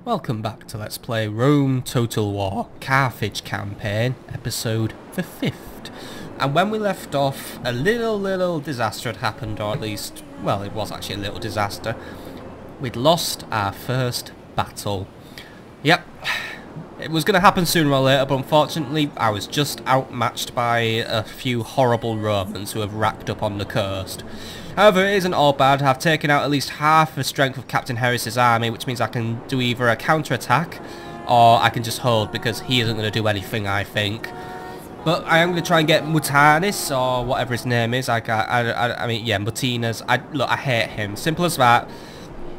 Welcome back to Let's Play Rome Total War Carthage campaign, episode the 5th. And when we left off, a little disaster had happened, or at least, well, it was actually a little disaster. We'd lost our first battle. Yep, it was going to happen sooner or later, but unfortunately I was just outmatched by a few horrible Romans who have racked up on the coast. However, it isn't all bad. I've taken out at least half the strength of Captain Harris's army, which means I can do either a counter-attack or I can just hold, because he isn't going to do anything, I think. But I am going to try and get Mutanis, or whatever his name is. I mean, yeah, Mutinas. Look, I hate him. Simple as that.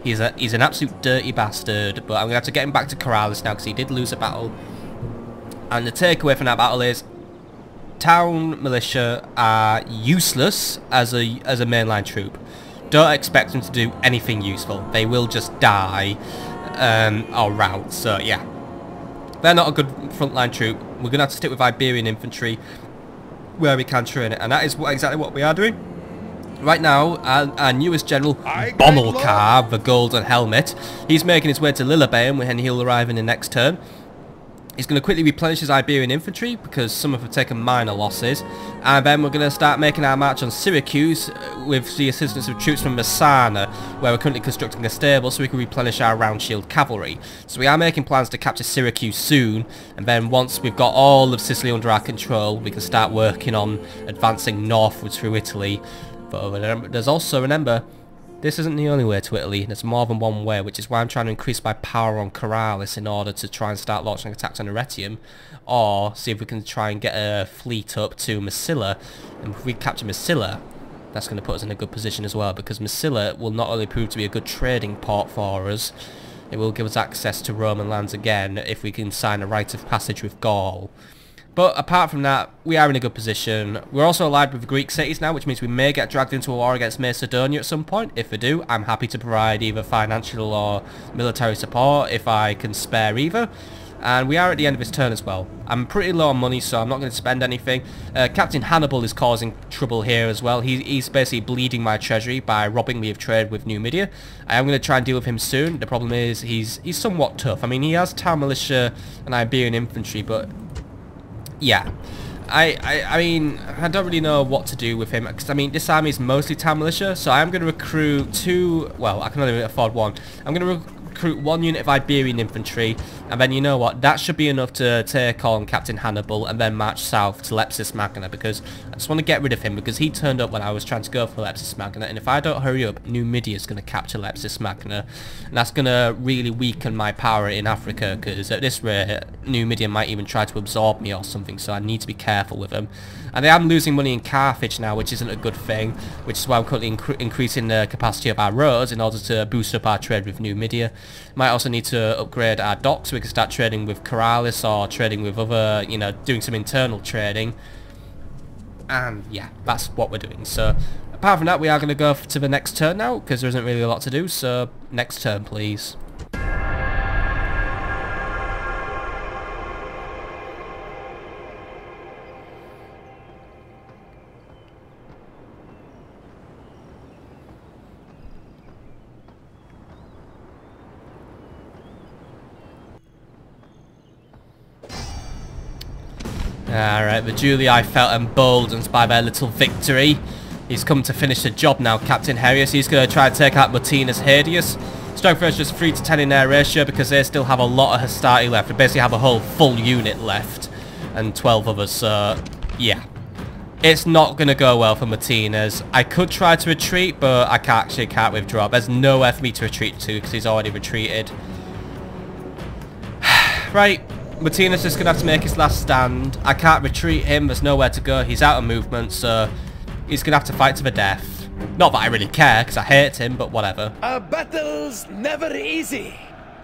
He's an absolute dirty bastard, but I'm going to have to get him back to Caralis now, because he did lose a battle. And the takeaway from that battle is, town militia are useless as a mainline troop. Don't expect them to do anything useful. They will just die or rout. So yeah, they're not a good frontline troop. We're gonna have to stick with Iberian infantry where we can train it, and that is exactly what we are doing right now. Our newest general, Bomilkar, the golden helmet, he's making his way to Lillibane, and he'll arrive in the next turn. He's going to quickly replenish his Iberian infantry, because some of them have taken minor losses. And then we're going to start making our march on Syracuse with the assistance of troops from Messana, where we're currently constructing a stable so we can replenish our round shield cavalry. So we are making plans to capture Syracuse soon, and then once we've got all of Sicily under our control, we can start working on advancing northwards through Italy. But there's also, remember, this isn't the only way to Italy. There's more than one way, which is why I'm trying to increase my power on Caralis in order to try and start launching attacks on Arretium, or see if we can try and get a fleet up to Massila. And if we capture Massila, that's going to put us in a good position as well, because Massila will not only prove to be a good trading port for us, it will give us access to Roman lands again if we can sign a rite of passage with Gaul. But apart from that, we are in a good position. We're also allied with the Greek cities now, which means we may get dragged into a war against Macedonia at some point. If we do, I'm happy to provide either financial or military support if I can spare either. And we are at the end of his turn as well. I'm pretty low on money, so I'm not going to spend anything. Captain Hannibal is causing trouble here as well. He's basically bleeding my treasury by robbing me of trade with Numidia. I am going to try and deal with him soon. The problem is he's somewhat tough. I mean, he has town militia and Iberian infantry, but yeah, I mean, I don't really know what to do with him, because I mean, this army is mostly town militia, so I'm going to recruit two, well, I can only afford one. I'm going to recruit one unit of Iberian infantry, and then you know what, that should be enough to take on Captain Hannibal and then march south to Lepsis Magna, because I just want to get rid of him, because he turned up when I was trying to go for Lepsis Magna, and if I don't hurry up, Numidia is going to capture Lepsis Magna, and that's going to really weaken my power in Africa, because at this rate, Numidia might even try to absorb me or something, so I need to be careful with him. And I am losing money in Carthage now, which isn't a good thing, which is why I'm currently increasing the capacity of our roads in order to boost up our trade with Numidia. Might also need to upgrade our docks so we can start trading with Caralis, or trading with other, you know, doing some internal trading. And yeah, that's what we're doing. So apart from that, we are going to go to the next turn now, because there isn't really a lot to do. So next turn, please. Alright, the Brutii felt emboldened by their little victory. He's come to finish the job now, Captain Harrius. He's going to try to take out Martinus Hadius. Strength ratio is just 3 to 10 in their ratio, because they still have a lot of Hastati left. They basically have a whole full unit left, and 12 others, so yeah. It's not going to go well for Martinez. I could try to retreat, but I can't withdraw. There's nowhere for me to retreat to, because he's already retreated. Right. Martinez is going to have to make his last stand. I can't retreat him, there's nowhere to go, he's out of movement, so he's going to have to fight to the death. Not that I really care, because I hate him, but whatever. A battle's never easy,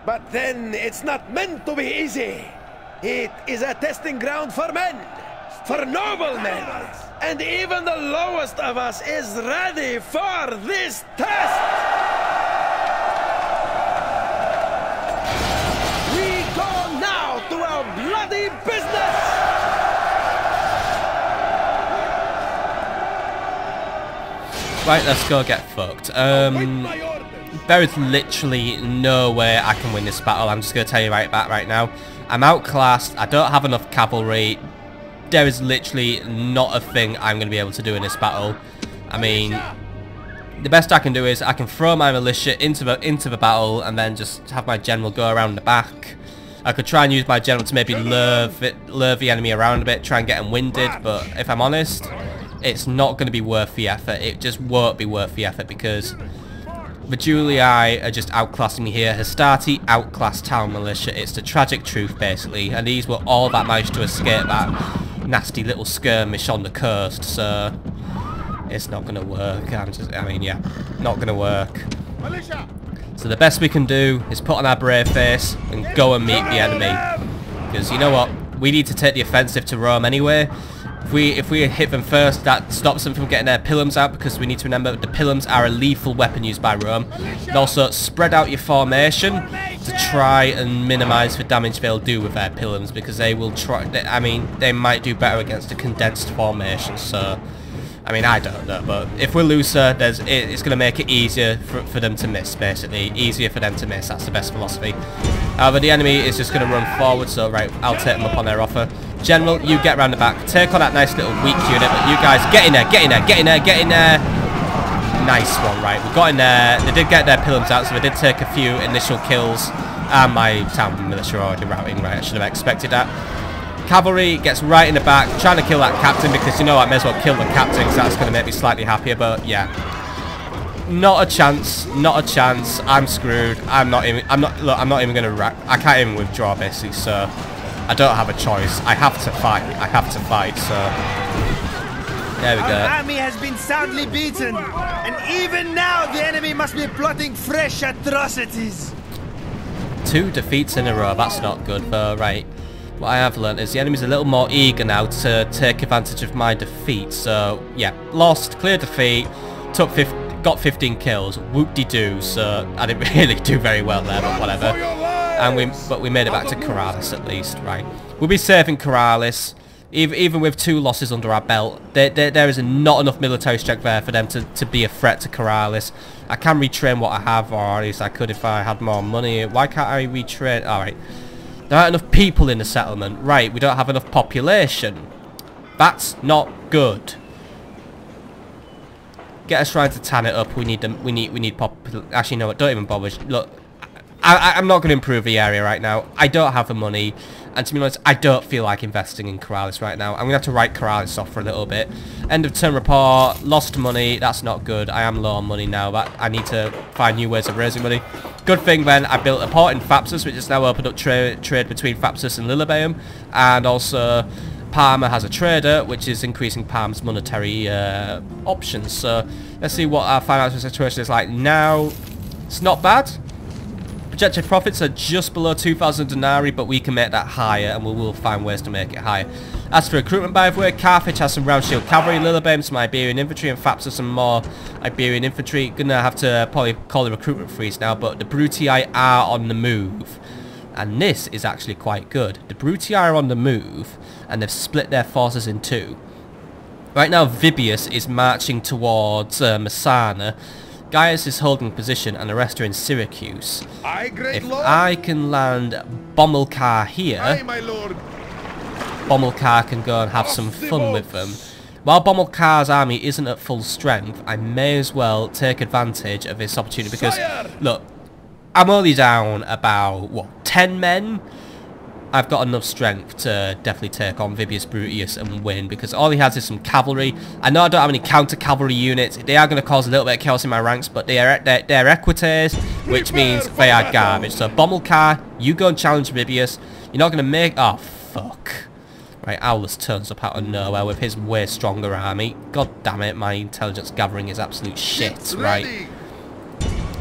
but then it's not meant to be easy. It is a testing ground for men, for noble men, and even the lowest of us is ready for this test! Bloody business! Right, let's go get fucked. Await my orders. There is literally no way I can win this battle. I'm just going to tell you right now. I'm outclassed. I don't have enough cavalry. There is literally not a thing I'm going to be able to do in this battle. I mean, the best I can do is I can throw my militia into the battle and then just have my general go around the back. I could try and use my general to maybe lure the enemy around a bit, try and get them winded, but if I'm honest, it's not going to be worth the effort. It just won't be worth the effort because the Julii are just outclassing me here. Hastati outclassed town militia. It's the tragic truth, basically, and these were all that managed to escape that nasty little skirmish on the coast, so it's not going to work. I mean, yeah, not going to work. So the best we can do is put on our brave face and go and meet the enemy. Because you know what? We need to take the offensive to Rome anyway. If we hit them first, that stops them from getting their pilums out, because we need to remember the pilums are a lethal weapon used by Rome. And also spread out your formation to try and minimise the damage they'll do with their pilums, because they will try. I mean, they might do better against a condensed formation. So, I mean, I don't know, but if we're looser, it's going to make it easier for them to miss, basically. Easier for them to miss, that's the best philosophy. However, the enemy is just going to run forward, so right, I'll take them up on their offer. General, you get around the back, take on that nice little weak unit, but you guys get in there, get in there, get in there, get in there. Nice one, right, we got in there. They did get their pilums out, so they did take a few initial kills. And my town militia are already routing, right, I should have expected that. Cavalry gets right in the back, trying to kill that captain, because you know I may as well kill the captain, because that's going to make me slightly happier, but yeah. Not a chance, not a chance. I'm screwed. I'm not even going to I can't even withdraw, basically, so I don't have a choice. I have to fight. I have to fight, so there we go. Our army has been soundly beaten, and even now the enemy must be plotting fresh atrocities. 2 defeats in a row. That's not good, though, right. What I have learned is the enemy's a little more eager now to take advantage of my defeat. So, yeah, lost, clear defeat, got 15 kills, whoop-de-doo, so I didn't really do very well there, but whatever. And we made it back to Caralis at least, right. We'll be safe in Caralis, even with 2 losses under our belt. There is not enough military strength there for them to be a threat to Caralis. I can retrain what I have, or at least I could if I had more money. Why can't I retrain? Alright. There aren't enough people in the settlement. Right, we don't have enough population. That's not good. Get us trying to tan it up. We need them. We need actually, no, don't even bother. Look, I'm not going to improve the area right now. I don't have the money, and to be honest, I don't feel like investing in Caralis right now. I'm going to have to write Caralis off for a little bit. End of term report. Lost money. That's not good. I am low on money now, but I need to find new ways of raising money. Good thing then, I built a port in Thapsus, which has now opened up trade between Thapsus and Lillebeum, and also Parma has a trader, which is increasing Parma's monetary options. So let's see what our financial situation is like now. It's not bad. Projected profits are just below 2,000 denarii, but we can make that higher, and we will find ways to make it higher. As for recruitment, by the way, Carthage has some round shield cavalry, Lillebeum some Iberian infantry, and Thapsus some more Iberian infantry. Gonna have to probably call the recruitment freeze now, but the Brutii are on the move. And this is actually quite good. The Brutii are on the move, and they've split their forces in 2. Right now, Vibius is marching towards Messana. Gaius is holding position, and the rest are in Syracuse. If I can land Bomilkar here, Bomilkar can go and have some fun with them. While Bomilkar's army isn't at full strength, I may as well take advantage of this opportunity, because, look, I'm only down about, what, 10 men? I've got enough strength to definitely take on Vibius Brutius and win, because all he has is some cavalry. I know I don't have any counter-cavalry units. They are going to cause a little bit of chaos in my ranks, but they're equites, which means they are garbage. So Bomilkar, you go and challenge Vibius. You're not going to make... Oh, fuck. Right, Aulus turns up out of nowhere with his way stronger army. God damn it, my intelligence gathering is absolute shit, right?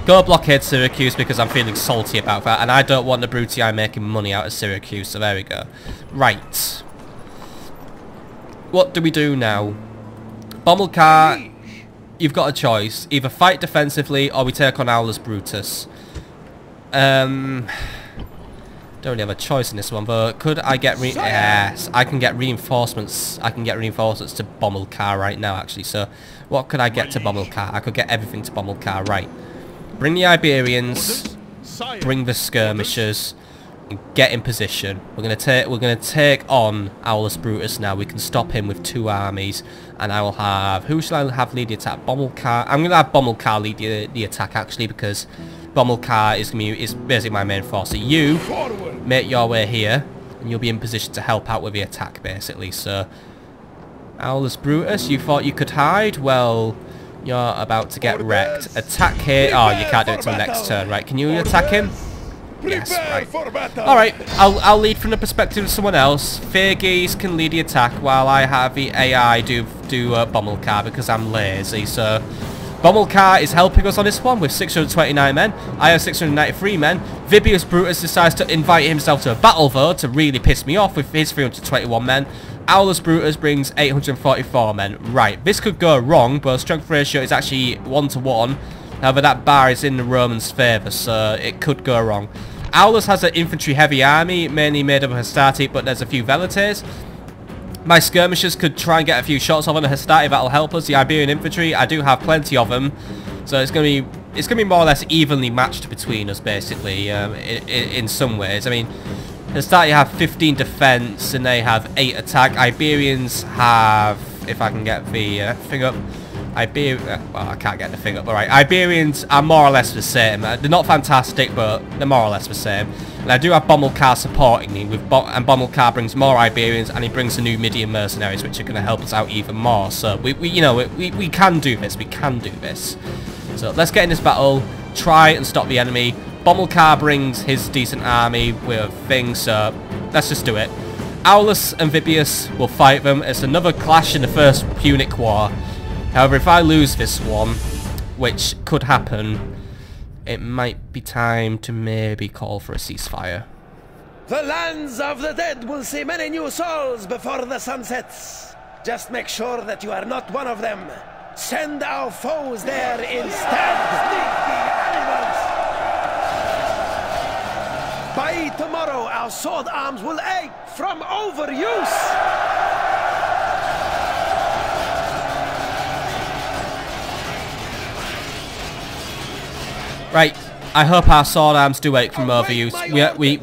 Go blockade Syracuse, because I'm feeling salty about that, and I don't want the Brutii making money out of Syracuse, so there we go. Right. What do we do now? Bomilkar, you've got a choice. Either fight defensively, or we take on Aulus Brutus. Don't really have a choice in this one, but could I get yes, I can get reinforcements. I can get reinforcements to Bomilkar right now, actually. So, what could I get to Bomilkar? I could get everything to Bomilkar, right. Bring the Iberians, bring the skirmishers, and get in position. We're gonna take on Aulus Brutus now. We can stop him with 2 armies, and I will have, who shall I have lead the attack? Bomilkar. I'm gonna have Bomilkar lead the attack actually, because Bomilkar is basically my main force. So you make your way here, and you'll be in position to help out with the attack basically. So Aulus Brutus, you thought you could hide? Well, you're about to get wrecked. Attack here. Oh, you can't do it till next turn, right? Can you attack him? Yes, right. Alright, I'll lead from the perspective of someone else. Fergies can lead the attack while I have the AI do Bomilkar because I'm lazy. So Bomilkar is helping us on this one with 629 men. I have 693 men. Vibius Brutus decides to invite himself to a battle though to really piss me off with his 321 men. Aulus Brutus brings 844 men. Right, this could go wrong, but strength ratio is actually 1-to-1. However, that bar is in the Romans' favour, so it could go wrong. Aulus has an infantry-heavy army, mainly made up of Hastati, but there's a few Velites. My skirmishers could try and get a few shots off on the Hastati, that'll help us. The Iberian infantry, I do have plenty of them, so it's going to be more or less evenly matched between us, basically, in some ways. I mean, Hastati have 15 defence, and they have 8 attack. Iberians have, if I can get the thing up, well, I can't get the thing up, alright. Iberians are more or less the same. They're not fantastic, but they're more or less the same. And I do have Bomilkar supporting me, and Bomilkar brings more Iberians, and he brings the Numidian mercenaries, which are going to help us out even more. So, we can do this, we can do this. So, let's get in this battle, try and stop the enemy. Bomilkar brings his decent army with things, so let's just do it. Aulus and Vibius will fight them. It's another clash in the First Punic War. However, if I lose this one, which could happen, it might be time to maybe call for a ceasefire. The lands of the dead will see many new souls before the sun sets. Just make sure that you are not one of them. Send our foes there instead. By tomorrow, our sword arms will ache from overuse. Right, I hope our sword arms do ache from overuse.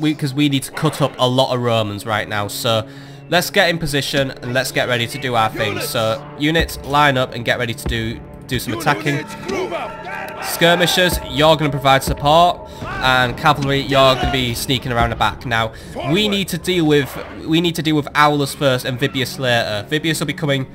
Because we need to cut up a lot of Romans right now. So let's get in position and let's get ready to do our thing. So units, line up and get ready to do some attacking. Skirmishers, you're going to provide support, and cavalry, you're going to be sneaking around the back. Now we need to deal with Aulus first and Vibius later. Vibius will be coming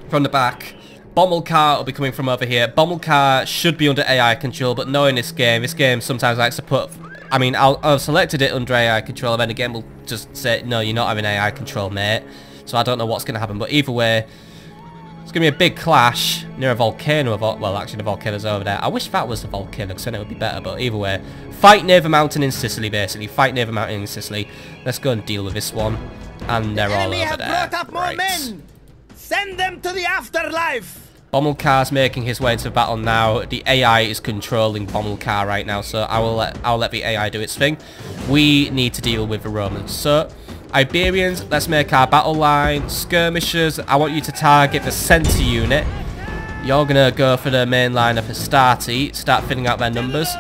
from the back. Bomilkar will be coming from over here. Bomilkar should be under AI control, but knowing this game sometimes likes to put... I mean, I've selected it under AI control, and then again we'll just say, no, you're not having AI control, mate. So I don't know what's going to happen, but either way, it's going to be a big clash near a volcano. Well, actually, the volcano's over there. I wish that was the volcano, because then it would be better, but either way. Fight near the mountain in Sicily, basically. Fight near the mountain in Sicily. Let's go and deal with this one. And they're all over there. Brought up more men. Send them to the afterlife. Bomilkar's making his way into the battle now. The AI is controlling Bomilkar right now, so I'll let the AI do its thing. We need to deal with the Romans. So, Iberians, let's make our battle line. Skirmishers, I want you to target the centre unit. You're going to go for the main line of Hastati, start filling out their numbers.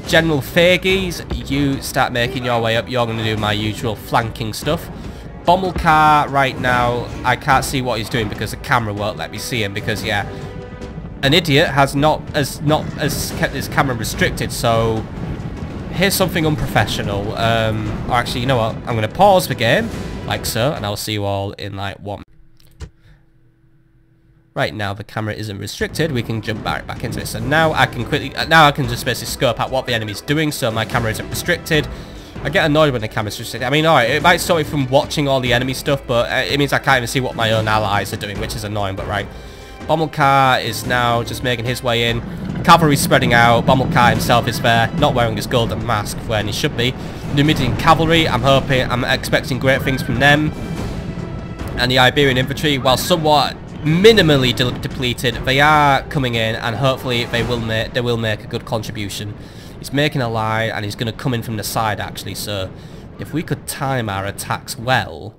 General Fergies, you start making your way up. You're going to do my usual flanking stuff. Bomilkar right now, I can't see what he's doing because the camera won't let me see him because, yeah, an idiot has not kept his camera restricted, so here's something unprofessional. Or actually, you know what, I'm going to pause the game, like so, and I'll see you all in like 1 minute. Right, now the camera isn't restricted, we can jump back into this. So now I can just basically scope out what the enemy's doing, so my camera isn't restricted. I get annoyed when the camera's restricted. I mean, alright, it might stop me from watching all the enemy stuff, but it means I can't even see what my own allies are doing, which is annoying, but right. Bomilkar is now just making his way in. Cavalry spreading out. Bomilkar himself is there, not wearing his golden mask when he should be. Numidian cavalry, I'm expecting great things from them. And the Iberian infantry, while somewhat minimally depleted, they are coming in, and hopefully they will make a good contribution. He's making a line, and he's going to come in from the side, actually, so if we could time our attacks well,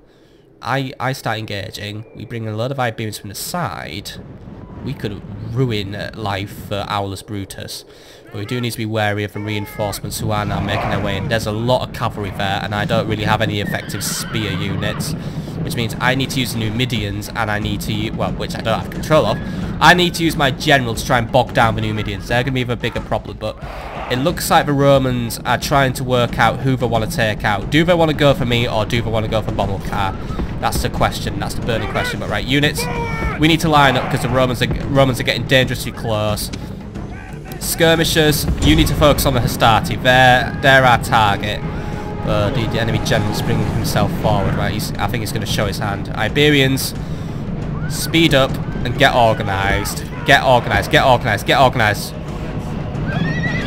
I start engaging, we bring a load of Iberians from the side, ruin life for Aulus Brutus. But we do need to be wary of the reinforcements who are now making their way in. There's a lot of cavalry there, and I don't really have any effective spear units, which means I need to use the Numidians, and I need to, well, which I don't have control of. I need to use my general to try and bog down the Numidians. They're going to be the bigger problem, but it looks like the Romans are trying to work out who they want to take out. Do they want to go for me, or do they want to go for Bomilkar? That's the question. That's the burning question. But right, units, we need to line up because the Romans are getting dangerously close. Skirmishers, you need to focus on the Hastati. They're our target. The enemy general's bringing himself forward. Right, I think he's going to show his hand. Iberians, speed up and get organised. Get organised. Get organised. Get organised.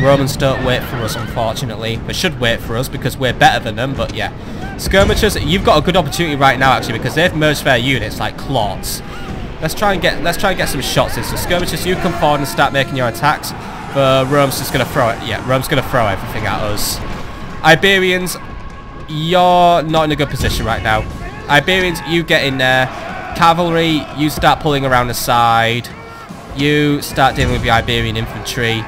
Romans don't wait for us, unfortunately. They should wait for us because we're better than them. But yeah. Skirmishers, you've got a good opportunity right now actually because they've merged their units like clots. Let's try and get some shots in. So skirmishers, you come forward and start making your attacks. The Rome's just gonna throw it. Yeah, Rome's gonna throw everything at us. Iberians, you're not in a good position right now. Iberians, you get in there. Cavalry, you start pulling around the side. You start dealing with the Iberian infantry.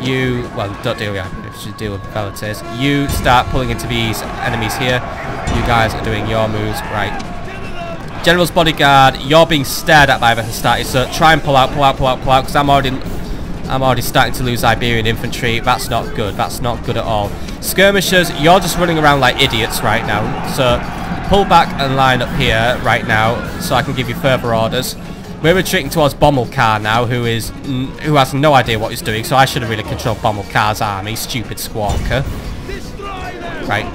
You, well, don't deal with Iberian infantry, deal with Velites. You start pulling into these enemies here. You guys are doing your moves, right. General's bodyguard, you're being stared at by the Hastati, so try and pull out, because I'm already starting to lose Iberian infantry. That's not good. That's not good at all. Skirmishers, you're just running around like idiots right now. So pull back and line up here right now so I can give you further orders. We're retreating towards Bomilkar now, who has no idea what he's doing, so I should have really controlled Bomilkar's army, stupid squawker. Right.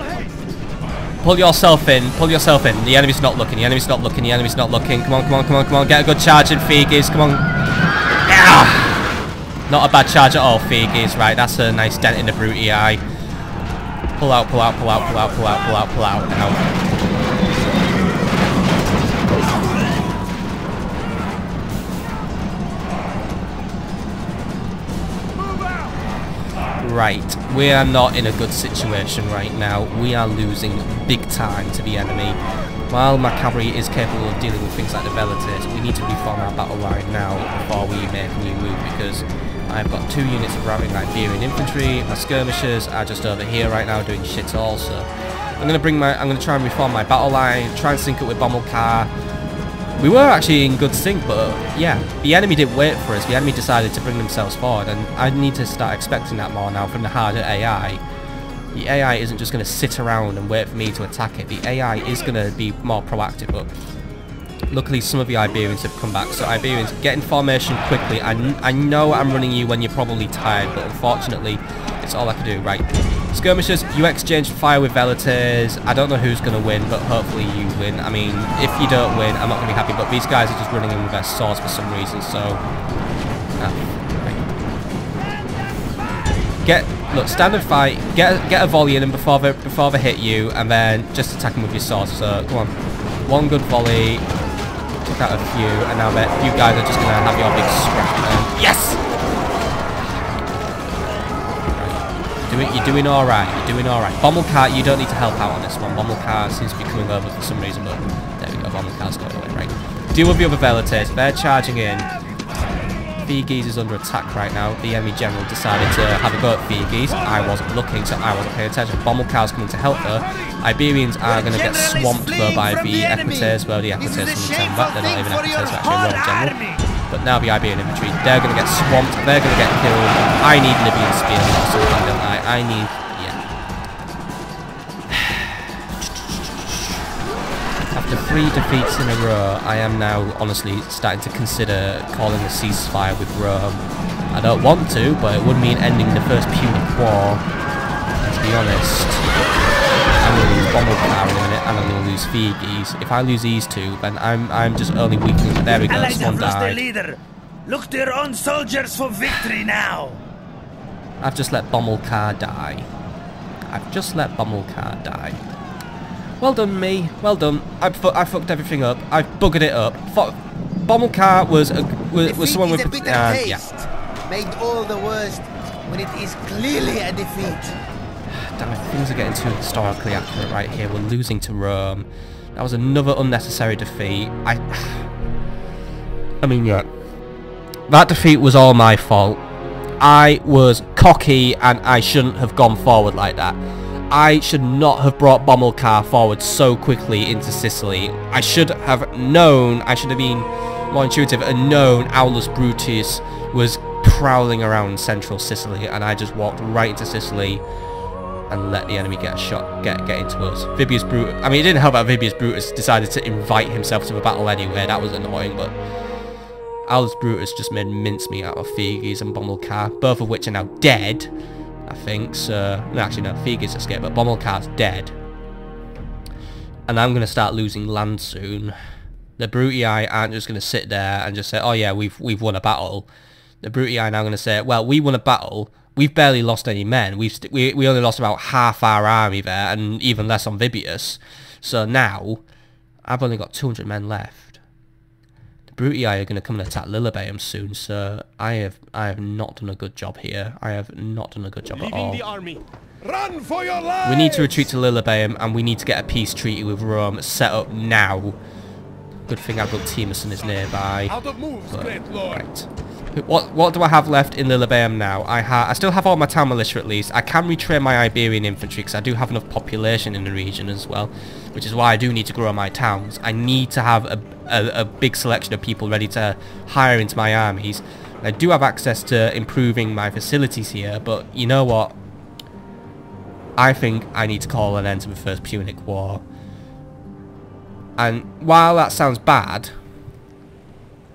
Pull yourself in, pull yourself in. The enemy's not looking, the enemy's not looking, the enemy's not looking. Come on, come on, come on, come on. Get a good charge in, Figis, come on. Ah! Not a bad charge at all, Figis. Right, that's a nice dent in the Brutii eye. Pull out, pull out, pull out, pull out, pull out, pull out, pull out now. Right, we are not in a good situation right now. We are losing big time to the enemy. While my cavalry is capable of dealing with things like the Velites, we need to reform our battle line now before we make a new move, because I've got 2 units of ravaging Iberian infantry. My skirmishers are just over here right now doing shit also. I'm gonna try and reform my battle line, try and sync it with Bomilkar. We were actually in good sync, but yeah, the enemy didn't wait for us. The enemy decided to bring themselves forward, and I need to start expecting that more now from the harder AI. The AI isn't just going to sit around and wait for me to attack it. The AI is going to be more proactive, but luckily some of the Iberians have come back. So Iberians, get in formation quickly. I know I'm running you when you're probably tired, but unfortunately, it's all I can do. Right. Skirmishers, you exchange fire with Velites. I don't know who's going to win, but hopefully you win. I mean, if you don't win, I'm not going to be happy, but these guys are just running in with their swords for some reason, so... Look, standard fight, get a volley in them before they hit you, and then just attack them with your swords. So, come on. One good volley, took out a few, and now you guys are just going to have your big scrap. Yes! You're doing alright, you're doing alright. Bomilkar, you don't need to help out on this one. Bomilkar seems to be coming over for some reason, but there we go, Bomilkar's going away, right. Deal with the other Velites, they're charging in. Figis is under attack right now. The enemy general decided to have a go at Figis. I wasn't looking, so I wasn't paying attention. Bomilkar's coming to help her. Iberians are going to get swamped though by the Equites. Well, the Equites coming to turn back. They're not even Equites, they're actually Roman general. But now the Iberian infantry, they're going to get swamped, they're going to get killed. I need Libyan spears or something, don't I? I need... yeah. After 3 defeats in a row, I am now honestly starting to consider calling a ceasefire with Rome. I don't want to, but it would mean ending the First Punic War. And to be honest, I'm going to lose Bomilkar in a minute, and I'm going to lose Figis. If I lose these 2, then I'm just only weakening. There we go, one died. Leader. Look to your own soldiers for victory now. I've just let Bomilkar die. I've just let Bomilkar die. Well done, me. Well done. I fucked everything up. I've buggered it up. Bomilkar was someone with yeah. Made all the worst when it is clearly a defeat. Damn it, things are getting too historically accurate right here. We're losing to Rome. That was another unnecessary defeat. I mean, yeah. That defeat was all my fault. I was cocky and I shouldn't have gone forward like that. I should not have brought Bomilkar forward so quickly into Sicily. I should have known, I should have been more intuitive and known Aulus Brutus was prowling around central Sicily, and I just walked right into Sicily and let the enemy get a shot, get into us. Vibius Brutus, I mean, it didn't help that Vibius Brutus decided to invite himself to the battle anyway. That was annoying, but Aulus Brutus just made mincemeat out of Figes and Bomilkar, both of which are now dead, I think. So, no, actually no, Figes escaped, but Bomilkar's dead. And I'm going to start losing land soon. The Brutii aren't just going to sit there and just say, oh yeah, we've won a battle. The Brutii are now going to say, well, we won a battle. We've barely lost any men. We only lost about half our army there, and even less on Vibius. So now, I've only got 200 men left. The Brutii are going to come and attack Lillebeum soon, so I have not done a good job here. I have not done a good job at all. The army. Run for your lives! We need to retreat to Lillebeum, and we need to get a peace treaty with Rome set up now. Good thing Timerson is nearby. Out of moves, great lord. Right. What do I have left in Lillebeum now? I still have all my town militia at least. I can retrain my Iberian infantry because I do have enough population in the region as well, which is why I do need to grow my towns. I need to have a big selection of people ready to hire into my armies. I do have access to improving my facilities here, but you know what? I think I need to call an end to the First Punic War. And while that sounds bad,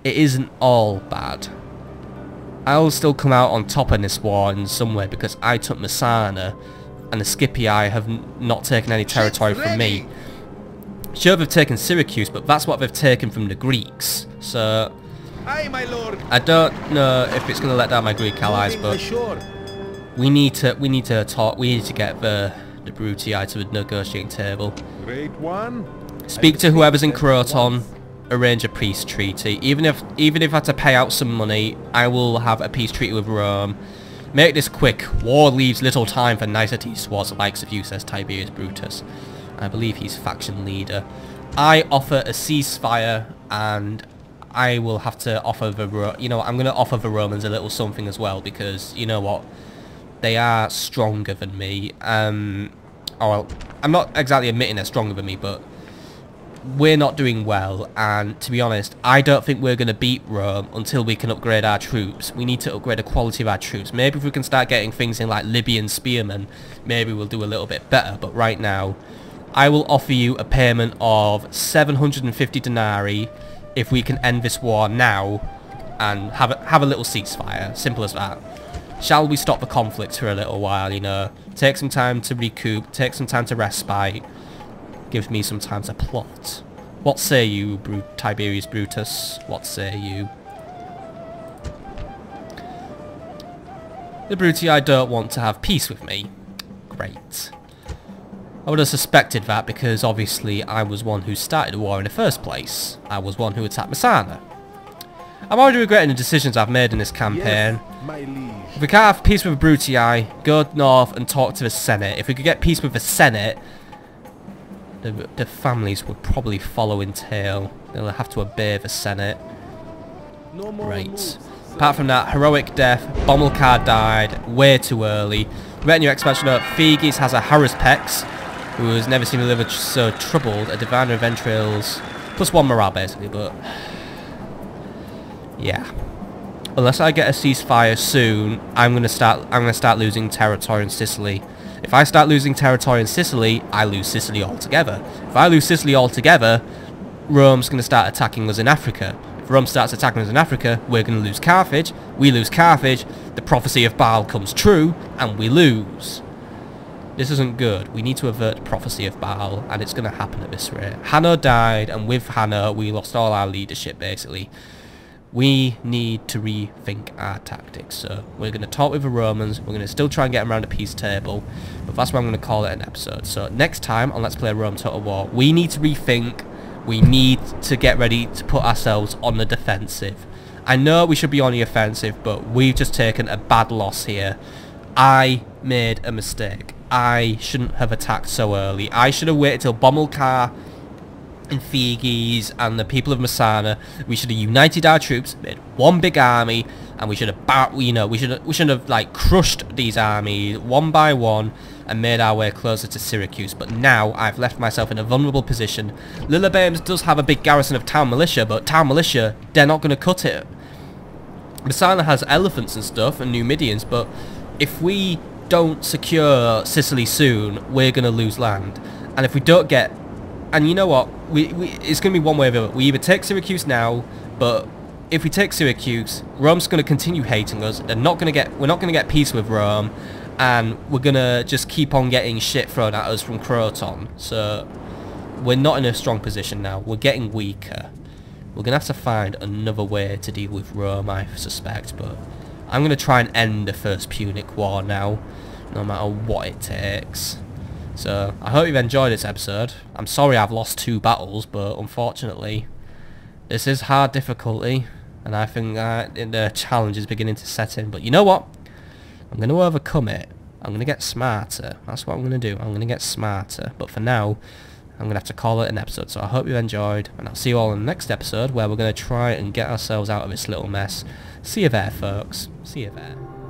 it isn't all bad. I'll still come out on top in this war in some way because I took Messana and the Scipii have not taken any territory from me. Sure, they've taken Syracuse, but that's what they've taken from the Greeks. So Aye, my lord. I don't know if it's going to let down my Greek allies, but we need to talk. We need to get the Brutii to the negotiating table. Great one. Speak to whoever's in Croton. Arrange a peace treaty. Even if I have to pay out some money, I will have a peace treaty with Rome. Make this quick. War leaves little time for niceties towards the likes of you, says Tiberius Brutus. I believe he's faction leader. I offer a ceasefire, and I will have to offer the you know what, I'm going to offer the Romans a little something as well, because you know what, they are stronger than me. Well, I'm not exactly admitting they're stronger than me, but we're not doing well, and to be honest, I don't think we're going to beat Rome until we can upgrade our troops. We need to upgrade the quality of our troops. Maybe if we can start getting things in like Libyan spearmen, maybe we'll do a little bit better, but right now, I will offer you a payment of 750 denarii if we can end this war now and have a little ceasefire. Simple as that. Shall we stop the conflict for a little while, you know? Take some time to recoup, take some time to respite. Gives me some time to plot. What say you, Tiberius Brutus? What say you? The Brutii don't want to have peace with me. Great. I would have suspected that because obviously I was one who started the war in the first place. I was one who attacked Messana. I'm already regretting the decisions I've made in this campaign. Yes, my liege. If we can't have peace with Brutii, go north and talk to the Senate. If we could get peace with the Senate, the families would probably follow in tail. They'll have to obey the Senate. No more Right. moves. Apart from that, heroic death. Bomilkar died way too early. Retinue expansion note. Figes has a Haruspex, who has never seen a liver so troubled. A Diviner of Entrails. +1 morale basically, but yeah. Unless I get a ceasefire soon, I'm gonna start losing territory in Sicily. If I start losing territory in Sicily, I lose Sicily altogether. If I lose Sicily altogether, Rome's going to start attacking us in Africa. If Rome starts attacking us in Africa, we're going to lose Carthage. We lose Carthage, the prophecy of Baal comes true, and we lose. This isn't good. We need to avert the prophecy of Baal, and it's going to happen at this rate. Hanno died, and with Hanno, we lost all our leadership, basically. We need to rethink our tactics. So we're going to talk with the Romans. We're going to still try and get them around a peace table. But that's why I'm going to call it an episode. So next time on Let's Play Rome Total War, we need to rethink. We need to get ready to put ourselves on the defensive. I know we should be on the offensive, but we've just taken a bad loss here. I made a mistake. I shouldn't have attacked so early. I should have waited till Bomilkar and Figes and the people of Messana, we should have united our troops, made one big army, and we should have, we should have like crushed these armies one by one and made our way closer to Syracuse. But now I've left myself in a vulnerable position. Lillebeams does have a big garrison of town militia, but town militia, they're not going to cut it. Messana has elephants and stuff and Numidians, but if we don't secure Sicily soon, we're going to lose land. And if we don't get... And you know what? It's going to be one way or the other. We either take Syracuse now, but if we take Syracuse, Rome's going to continue hating us. We're not going to get peace with Rome, and we're going to just keep on getting shit thrown at us from Croton. So we're not in a strong position now. We're getting weaker. We're going to have to find another way to deal with Rome, I suspect, but I'm going to try and end the First Punic War now, no matter what it takes. So, I hope you've enjoyed this episode. I'm sorry I've lost 2 battles, but unfortunately, this is hard difficulty, and I think the challenge is beginning to set in. But you know what? I'm going to overcome it. I'm going to get smarter. That's what I'm going to do. I'm going to get smarter. But for now, I'm going to have to call it an episode. So I hope you enjoyed, and I'll see you all in the next episode, where we're going to try and get ourselves out of this little mess. See you there, folks. See you there.